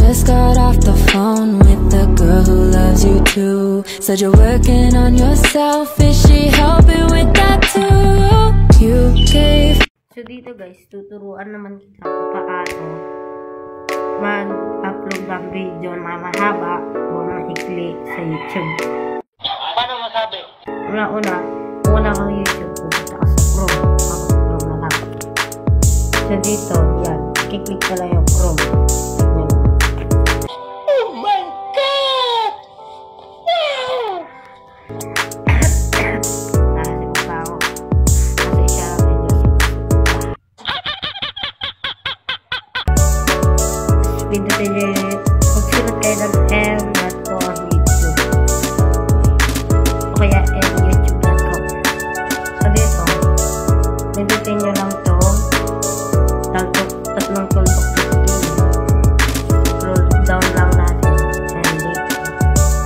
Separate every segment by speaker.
Speaker 1: just got off the phone with the girl who loves you too. Said you're working on yourself, is she helping with that too? You gave.
Speaker 2: So dito guys, tuturuan naman kita kung paano mag-upload ng video na mahaba o maikli sa YouTube.
Speaker 3: Paano masabi?
Speaker 2: Una kang YouTube, pupunta ka sa Chrome. Chrome na lang. So dito, yan. Kiklik ka lang yung Chrome.
Speaker 3: Oh my God! Wow!
Speaker 2: Nakasin pa ako. Kasi siya medyo pindutin nyo yun. Magsulat kayo ng m.com YouTube. O kaya m.youtube.com. So dito, pindutin nyo lang to. Tatlong tuldok na scroll down lang natin. And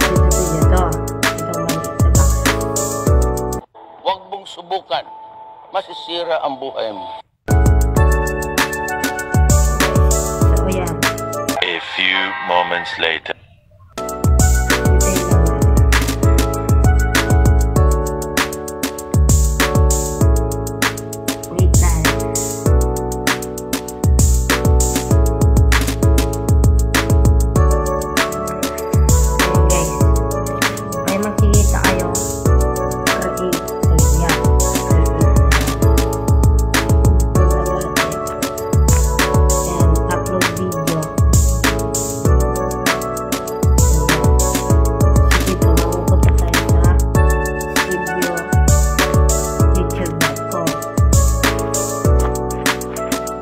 Speaker 2: pindutin nyo to. Ito maliit na box.
Speaker 3: Huwag mong subukan. Masisira ang buhay mo.
Speaker 2: So yan.
Speaker 4: A few moments later.
Speaker 2: Wait lang. Ayan guys. May makikita kayo. Create. So yan. And upload video. Dito, mapupunta tayo sa studio youtube.com.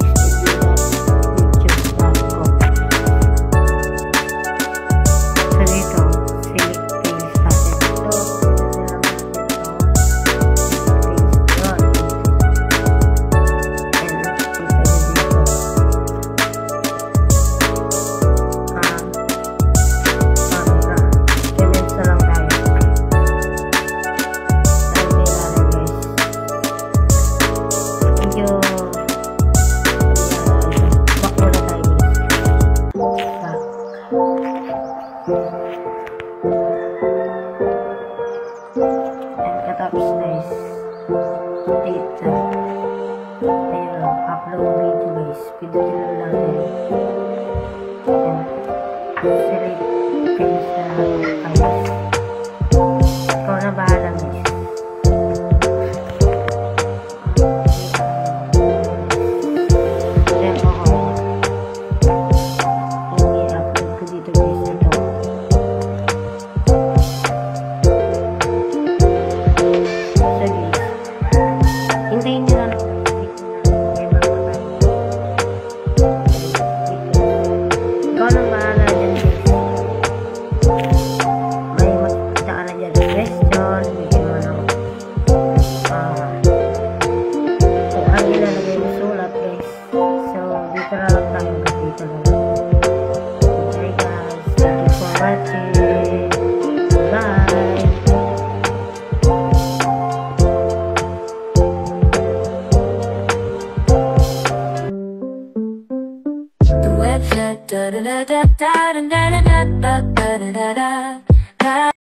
Speaker 2: studio.youtube.com. So dito, select page natin ito. Katapos guys, dito ayun, upload video guys, pindutin lang natin. Ayan, select page na natin guys.